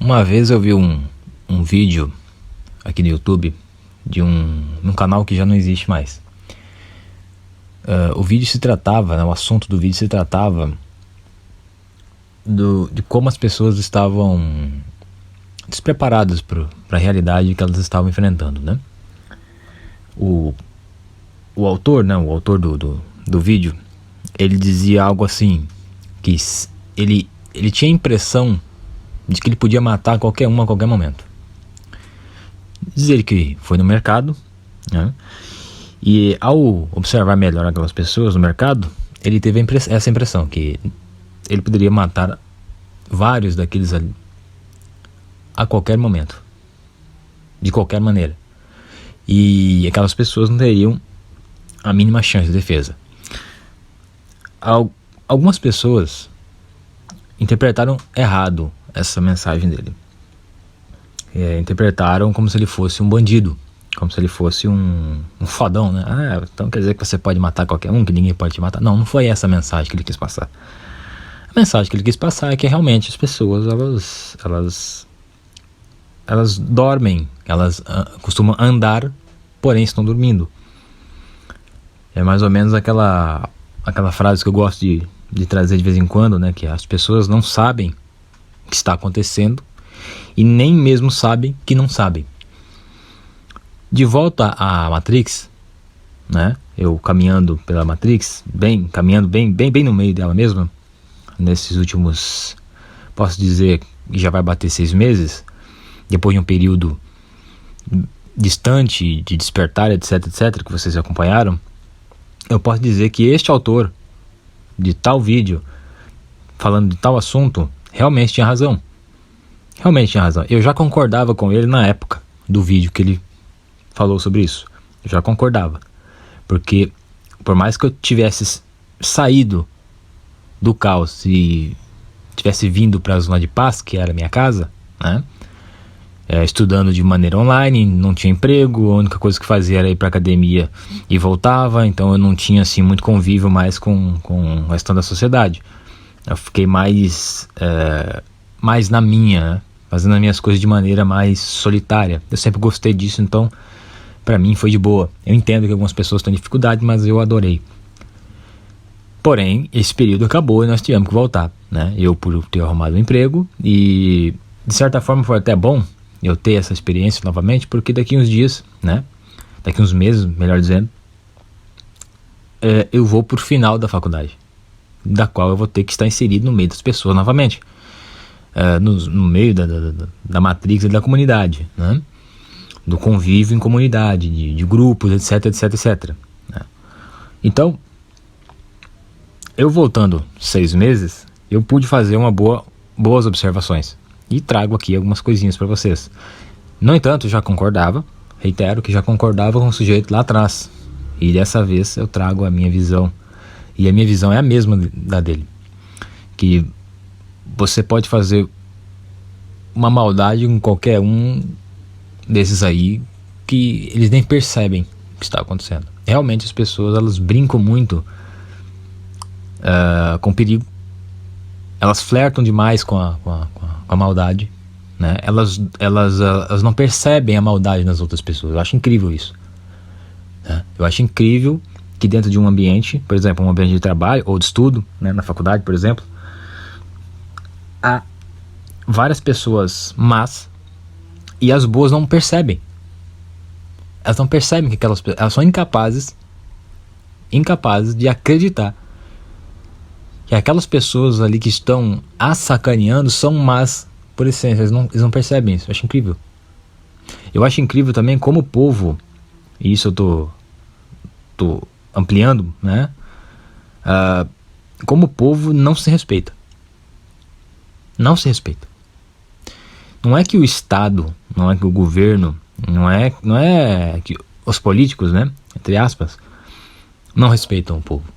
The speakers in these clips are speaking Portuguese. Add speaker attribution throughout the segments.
Speaker 1: Uma vez eu vi um vídeo aqui no YouTube de um canal que já não existe mais. O vídeo se tratava, né, o assunto do vídeo se tratava de como as pessoas estavam despreparadas para a realidade que elas estavam enfrentando, né? O autor, né, o autor do vídeo, ele dizia algo assim, que ele tinha a impressão de que ele podia matar qualquer um a qualquer momento. Diz ele que foi no mercado, né, e ao observar melhor aquelas pessoas no mercado, ele teve essa impressão, que ele poderia matar vários daqueles ali a qualquer momento, de qualquer maneira, e aquelas pessoas não teriam a mínima chance de defesa. Algumas pessoas interpretaram errado essa mensagem dele. Interpretaram como se ele fosse um bandido, como se ele fosse um fodão, né? Então quer dizer que você pode matar qualquer um, que ninguém pode te matar. Não foi essa a mensagem que ele quis passar. A mensagem que ele quis passar é que realmente as pessoas, elas dormem, elas costumam andar, porém estão dormindo. É mais ou menos aquela frase que eu gosto de trazer de vez em quando, né? Que as pessoas não sabem o que está acontecendo e nem mesmo sabem que não sabem. De volta à Matrix, né? Eu caminhando pela Matrix, caminhando bem no meio dela mesmo, nesses últimos, posso dizer que já vai bater 6 meses, depois de um período distante de despertar, etc, que vocês acompanharam. Eu posso dizer que este autor de tal vídeo, falando de tal assunto, realmente tinha razão. Eu já concordava com ele na época do vídeo que ele falou sobre isso. Eu já concordava. Porque por mais que eu tivesse saído do caos e tivesse vindo para a zona de paz, que era a minha casa, né? Estudando de maneira online, não tinha emprego, a única coisa que fazia era ir para academia e voltava, então eu não tinha assim muito convívio mais com o restante da sociedade. Eu fiquei mais na minha, né? Fazendo as minhas coisas de maneira mais solitária. Eu sempre gostei disso, então para mim foi de boa. Eu entendo que algumas pessoas têm dificuldade, mas eu adorei. Porém, esse período acabou e nós tivemos que voltar, né? Eu por ter arrumado um emprego, e de certa forma foi até bom eu ter essa experiência novamente, porque daqui uns dias, né? Daqui uns meses, melhor dizendo, eu vou pro final da faculdade, da qual eu vou ter que estar inserido no meio das pessoas novamente, no meio da matrix e da comunidade, né? Do convívio em comunidade, de grupos, etc, né? Então, eu voltando 6 meses, eu pude fazer boas observações. E trago aqui algumas coisinhas para vocês. No entanto, já concordava, reitero que já concordava com o sujeito lá atrás. E dessa vez eu trago a minha visão. E a minha visão é a mesma da dele. Que você pode fazer uma maldade com qualquer um desses aí, que eles nem percebem o que está acontecendo. Realmente as pessoas, elas brincam muito com perigo. Elas flertam demais com a maldade, né? Elas não percebem a maldade nas outras pessoas. Eu acho incrível isso, né? Eu acho incrível que dentro de um ambiente, por exemplo, um ambiente de trabalho ou de estudo, né, na faculdade, por exemplo, há várias pessoas más e as boas não percebem. Elas não percebem que elas são incapazes de acreditar que aquelas pessoas ali que estão sacaneando são más por essência. Eles não percebem isso. Eu acho incrível. Eu acho incrível também como o povo, e isso eu tô ampliando, né? Como o povo não se respeita. Não se respeita. Não é que o Estado, não é que o governo, não é que os políticos, né, entre aspas, não respeitam o povo.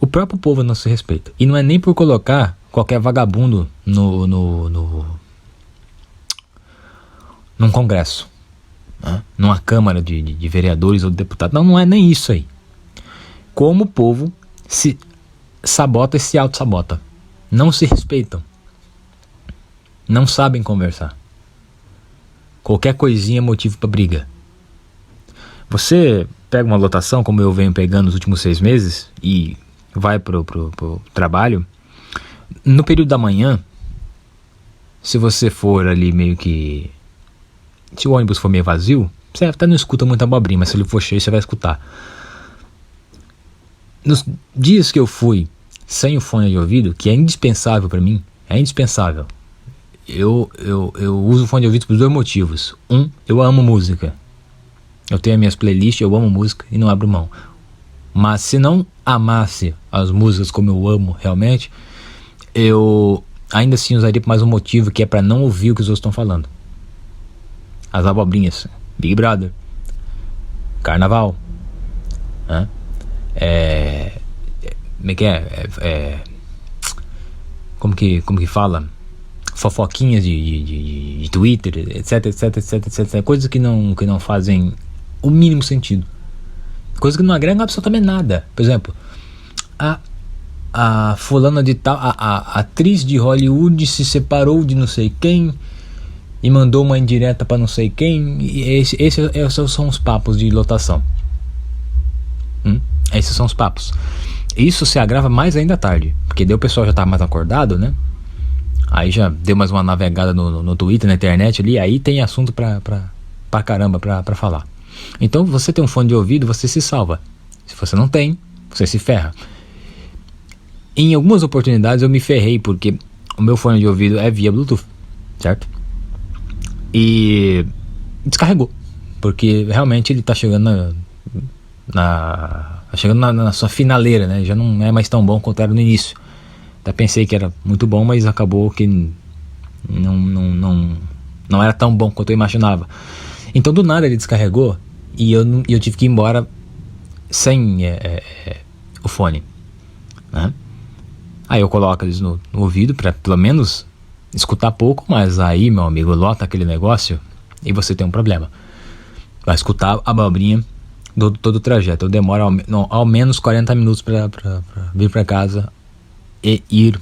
Speaker 1: O próprio povo não se respeita. E não é nem por colocar qualquer vagabundo num congresso, né? Numa câmara de vereadores ou de deputados. Não é nem isso aí. Como o povo se sabota e se auto-sabota. Não se respeitam. Não sabem conversar. Qualquer coisinha é motivo para briga. Você pega uma lotação, como eu venho pegando nos últimos 6 meses, e vai pro trabalho, no período da manhã, se você for ali meio que... Se o ônibus for meio vazio, você até não escuta muita abobrinha, mas se ele for cheio, você vai escutar. Nos dias que eu fui sem o fone de ouvido, que é indispensável para mim, é indispensável. Eu uso o fone de ouvido por 2 motivos. Eu amo música. Eu tenho as minhas playlists, eu amo música e não abro mão. Mas se não amasse as músicas como eu amo realmente, eu ainda assim usaria por mais um motivo, que é para não ouvir o que os outros estão falando. As abobrinhas, Big Brother, Carnaval, né? Como é que é? Como que fala? Fofoquinhas de Twitter, etc. Coisas que não fazem o mínimo sentido. Coisas que não agregam absolutamente nada. Por exemplo, a fulana de tal, a atriz de Hollywood se separou de não sei quem e mandou uma indireta para não sei quem. E esses são os papos de lotação. Esses são os papos. Isso se agrava mais ainda à tarde, porque daí o pessoal já tá mais acordado, né? Aí já deu mais uma navegada no Twitter, na internet ali, aí tem assunto pra caramba pra falar. Então, você tem um fone de ouvido, você se salva. Se você não tem, você se ferra. Em algumas oportunidades eu me ferrei, porque o meu fone de ouvido é via Bluetooth, certo? E descarregou, porque realmente ele tá chegando na sua finaleira, né? Já não é mais tão bom quanto era no início. Até pensei que era muito bom, mas acabou que não era tão bom quanto eu imaginava. Então do nada ele descarregou e eu tive que ir embora sem o fone, né? Aí eu coloco eles no ouvido para pelo menos escutar pouco, mas aí, meu amigo, lota aquele negócio e você tem um problema. Vai escutar a abobrinha todo o trajeto. Eu demoro ao menos 40 minutos para vir para casa e ir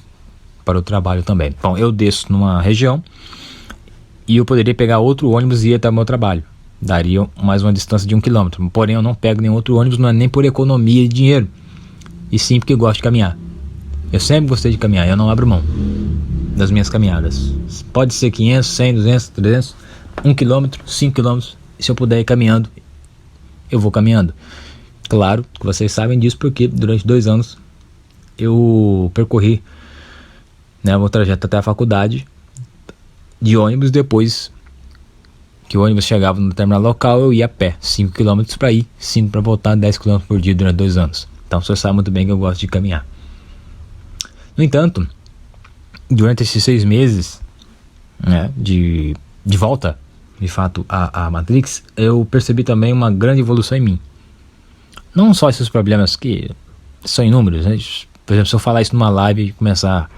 Speaker 1: para o trabalho também. Bom, eu desço numa região e eu poderia pegar outro ônibus e ir até o meu trabalho. Daria mais uma distância de 1 km. Porém, eu não pego nenhum outro ônibus, não é nem por economia de dinheiro, e sim porque eu gosto de caminhar. Eu sempre gostei de caminhar, eu não abro mão das minhas caminhadas. Pode ser 500, 100, 200, 300, 1 km, 5 km. Se eu puder ir caminhando, eu vou caminhando. Claro que vocês sabem disso, porque durante 2 anos eu percorri, né, o meu trajeto até a faculdade de ônibus. Depois que o ônibus chegava no determinado local, eu ia a pé 5 km para ir, 5 para voltar, 10 km por dia durante 2 anos. Então você sabe muito bem que eu gosto de caminhar. No entanto, durante esses 6 meses, né, de volta de fato a Matrix, eu percebi também uma grande evolução em mim. Não só esses problemas que são inúmeros, né? Por exemplo, se eu falar isso numa live e começar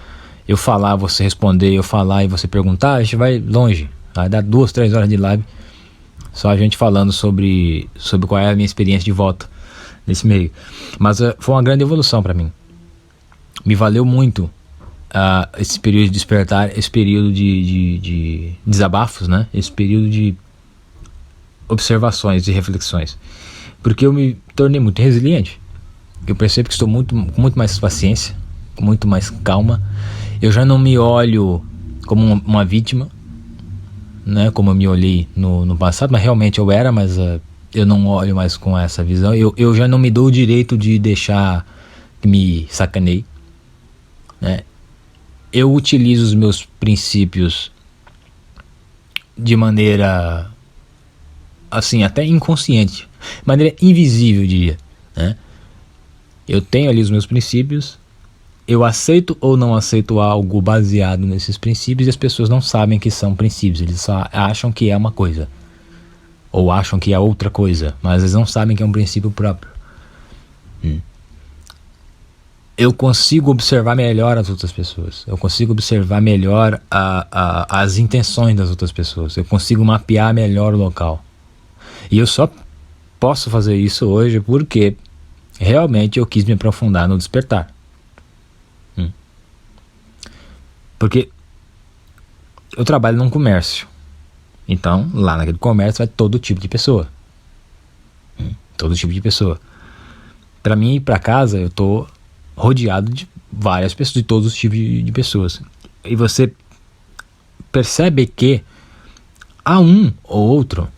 Speaker 1: eu falar, você responder, eu falar e você perguntar, a gente vai longe. Vai dar 2, 3 horas de live só a gente falando sobre qual é a minha experiência de volta nesse meio. Mas foi uma grande evolução para mim. Me valeu muito esse período de despertar, esse período de desabafos, né? Esse período de observações e reflexões, porque eu me tornei muito resiliente. Eu percebo que estou com muito mais paciência, com muito mais calma. Eu já não me olho como uma vítima, né, como eu me olhei no passado, mas realmente eu era, mas eu não olho mais com essa visão. Eu já não me dou o direito de deixar que me sacaneie, né? Eu utilizo os meus princípios de maneira, assim, até inconsciente, maneira invisível, eu diria, né? Eu tenho ali os meus princípios, eu aceito ou não aceito algo baseado nesses princípios, e as pessoas não sabem que são princípios, eles só acham que é uma coisa, ou acham que é outra coisa, mas eles não sabem que é um princípio próprio. Eu consigo observar melhor as outras pessoas, eu consigo observar melhor as intenções das outras pessoas, eu consigo mapear melhor o local. E eu só posso fazer isso hoje porque realmente eu quis me aprofundar no despertar. Porque eu trabalho num comércio Então, lá naquele comércio vai todo tipo de pessoa. Todo tipo de pessoa. Para mim ir para casa, eu tô rodeado de várias pessoas, de todos os tipos de pessoas. E você percebe que há um ou outro,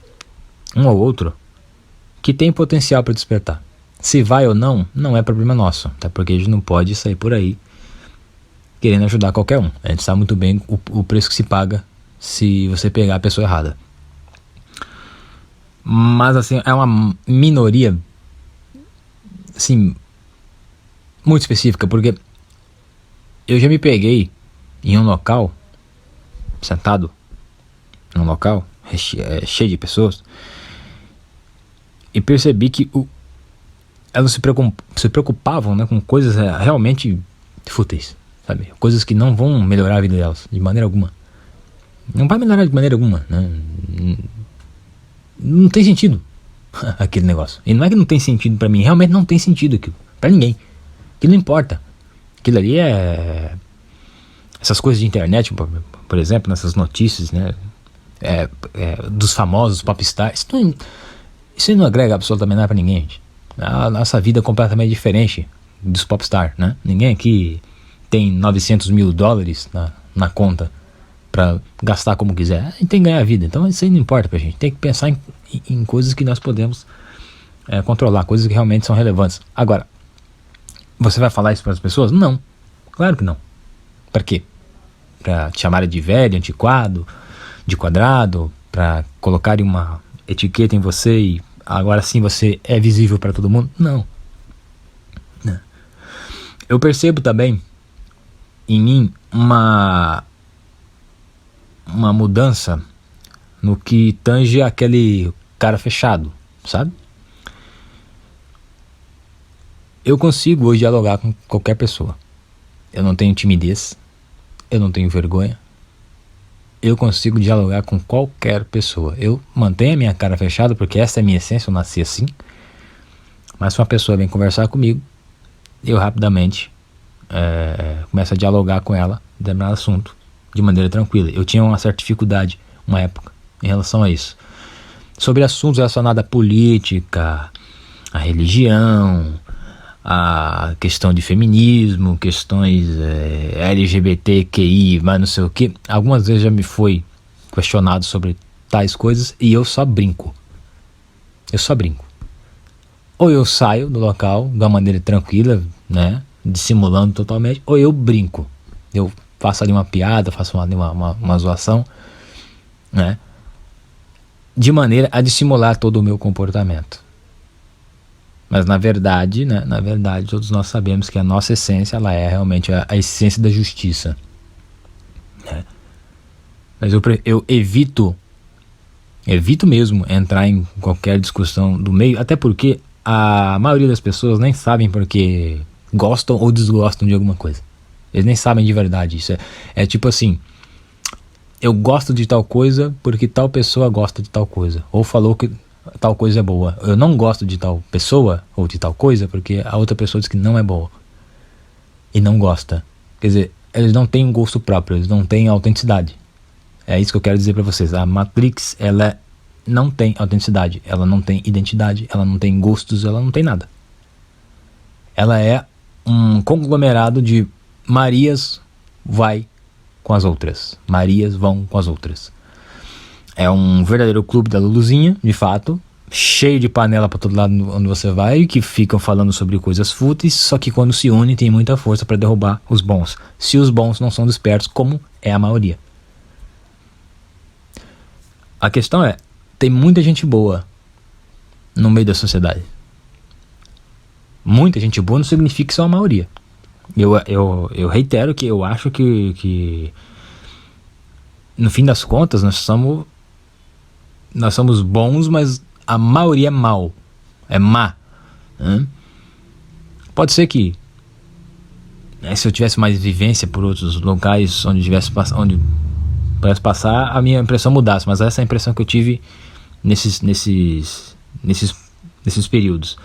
Speaker 1: que tem potencial para despertar. Se vai ou não, não é problema nosso, até porque a gente não pode sair por aí querendo ajudar qualquer um. A gente sabe muito bem o preço que se paga se você pegar a pessoa errada. Mas assim, é uma minoria assim, muito específica, porque eu já me peguei em um local, sentado num local cheio de pessoas, e percebi que elas se preocupavam, né, com coisas realmente fúteis, sabe? Coisas que não vão melhorar a vida delas de maneira alguma. Não vai melhorar de maneira alguma, né? Não tem sentido aquele negócio. E não é que não tem sentido pra mim, realmente não tem sentido aquilo pra ninguém. Aquilo não importa. Aquilo ali é essas coisas de internet, por exemplo, nessas notícias, né, dos famosos popstars. Isso não agrega absolutamente nada pra ninguém, gente. A nossa vida é completamente diferente dos popstars, né? Ninguém aqui tem 900 mil dólares na conta pra gastar como quiser. A gente tem que ganhar a vida, então isso aí não importa pra gente. Tem que pensar em coisas que nós podemos controlar, coisas que realmente são relevantes. Agora, você vai falar isso para as pessoas? Não, claro que não. Para quê? Para te chamarem de velho, antiquado, de quadrado, para colocarem uma etiqueta em você e agora sim você é visível para todo mundo? Não. Eu percebo também em mim uma mudança no que tange aquele cara fechado, sabe? Eu consigo hoje dialogar com qualquer pessoa. Eu não tenho timidez, eu não tenho vergonha. Eu consigo dialogar com qualquer pessoa. Eu mantenho a minha cara fechada porque essa é a minha essência, eu nasci assim. Mas se uma pessoa vem conversar comigo, eu rapidamente começo a dialogar com ela em determinado assunto de maneira tranquila. Eu tinha uma certa dificuldade, uma época, em relação a isso. Sobre assuntos relacionados à política, à religião, a questão de feminismo, questões LGBTQI, mas não sei o que. Algumas vezes já me foi questionado sobre tais coisas e eu só brinco. Ou eu saio do local de uma maneira tranquila, né, dissimulando totalmente, ou eu brinco. Eu faço ali uma piada, faço uma zoação, né, de maneira a dissimular todo o meu comportamento. Mas na verdade, né, todos nós sabemos que a nossa essência, ela é realmente a essência da justiça, né? Mas eu evito mesmo entrar em qualquer discussão do meio, até porque a maioria das pessoas nem sabem porque gostam ou desgostam de alguma coisa. Eles nem sabem de verdade. Isso é tipo assim, eu gosto de tal coisa porque tal pessoa gosta de tal coisa, ou falou que tal coisa é boa. Eu não gosto de tal pessoa ou de tal coisa porque a outra pessoa diz que não é boa e não gosta. Quer dizer, eles não têm um gosto próprio, eles não têm autenticidade. É isso que eu quero dizer pra vocês. A Matrix, ela não tem autenticidade, ela não tem identidade, ela não tem gostos, ela não tem nada. Ela é um conglomerado de Marias vai com as outras, Marias vão com as outras. É um verdadeiro clube da Luluzinha, de fato, cheio de panela pra todo lado onde você vai, que ficam falando sobre coisas fúteis, só que quando se unem tem muita força pra derrubar os bons. Se os bons não são despertos, como é a maioria. A questão é, tem muita gente boa no meio da sociedade. Muita gente boa não significa que são a maioria. Eu reitero que eu acho que no fim das contas nós somos bons, mas a maioria é mal, é má, né? Pode ser que se eu tivesse mais vivência por outros locais onde pudesse passar, a minha impressão mudasse, mas essa é a impressão que eu tive nesses períodos.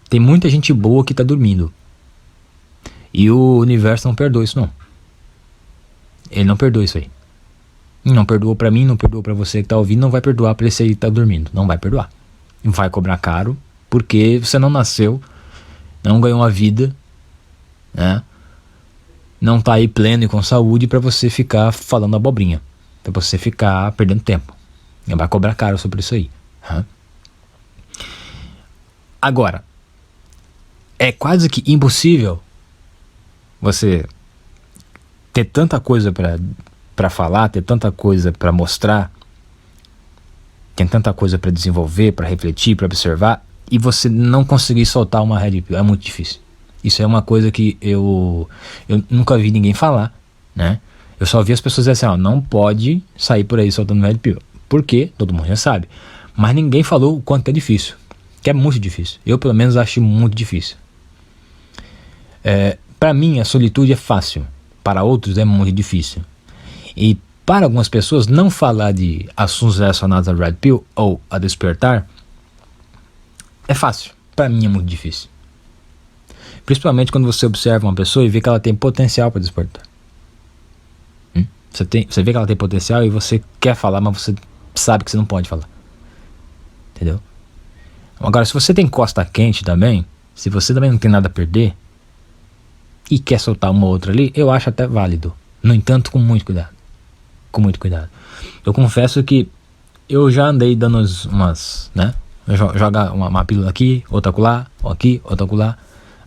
Speaker 1: Tem muita gente boa que tá dormindo e o universo não perdoa isso não. Ele não perdoa isso aí. Não perdoou pra mim, não perdoou pra você que tá ouvindo, não vai perdoar pra esse aí que tá dormindo. Não vai perdoar. Vai cobrar caro, porque você não nasceu, não ganhou uma vida, né? Não tá aí pleno e com saúde pra você ficar falando abobrinha, pra você ficar perdendo tempo. Vai cobrar caro sobre isso aí. Agora, é quase que impossível você ter tanta coisa pra falar, ter tanta coisa pra mostrar, tem tanta coisa pra desenvolver, pra refletir, pra observar, e você não conseguir soltar uma red pill. É muito difícil. Isso é uma coisa que eu nunca vi ninguém falar, né? Eu só vi as pessoas dizendo assim, ó, não pode sair por aí soltando red pill. Por quê? Todo mundo já sabe. Mas ninguém falou o quanto é difícil. Que é muito difícil. Eu, pelo menos, acho muito difícil. Para mim, a solitude é fácil. Para outros, é muito difícil. E para algumas pessoas, não falar de assuntos relacionados a red pill ou a despertar é fácil. Para mim, é muito difícil. Principalmente quando você observa uma pessoa e vê que ela tem potencial para despertar. Você vê que ela tem potencial e você quer falar, mas você sabe que você não pode falar. Entendeu? Agora, se você tem costa quente também, se você também não tem nada a perder e quer soltar uma ou outra ali, eu acho até válido. No entanto, com muito cuidado. Com muito cuidado. Eu confesso que eu já andei dando umas, né? Jogar uma pílula aqui, outra acolá, outra acolá.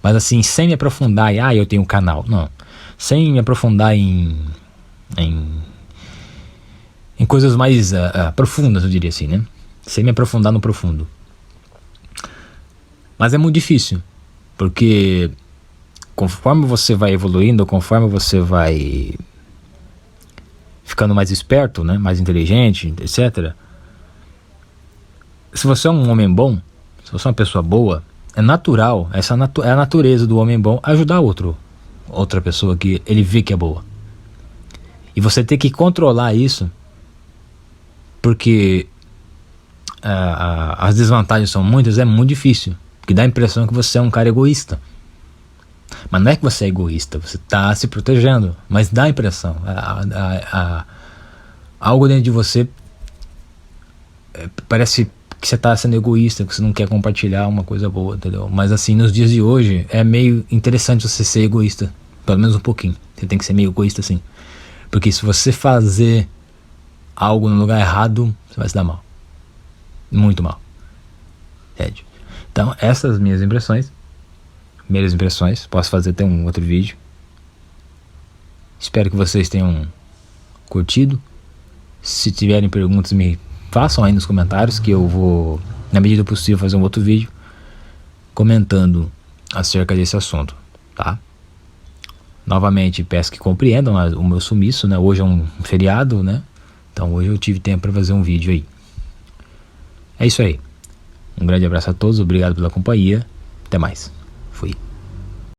Speaker 1: Mas assim, sem me aprofundar em, eu tenho um canal. Não. Sem me aprofundar em coisas mais profundas, eu diria assim, né? Sem me aprofundar no profundo. Mas é muito difícil, porque conforme você vai evoluindo, conforme você vai ficando mais esperto, né? Mais inteligente, etc. Se você é um homem bom, se você é uma pessoa boa, é natural, é a natureza do homem bom ajudar outra pessoa que ele vê que é boa. E você tem que controlar isso, porque as desvantagens são muitas, é muito difícil, porque dá a impressão que você é um cara egoísta. Mas não é que você é egoísta, você está se protegendo, mas dá a impressão, algo dentro de você parece que você está sendo egoísta, que você não quer compartilhar uma coisa boa, entendeu? Mas assim, nos dias de hoje é meio interessante você ser egoísta, pelo menos um pouquinho. Você tem que ser meio egoísta assim, porque se você fazer algo no lugar errado, você vai se dar mal, muito mal, entende? Então essas minhas impressões, primeiras impressões, posso fazer até um outro vídeo. Espero que vocês tenham curtido. Se tiverem perguntas, me façam aí nos comentários, que eu vou, na medida do possível, fazer um outro vídeo comentando acerca desse assunto, tá? Novamente, peço que compreendam o meu sumiço, né? Hoje é um feriado, né? Então hoje eu tive tempo para fazer um vídeo aí. É isso aí. Um grande abraço a todos, obrigado pela companhia. Até mais. Fui.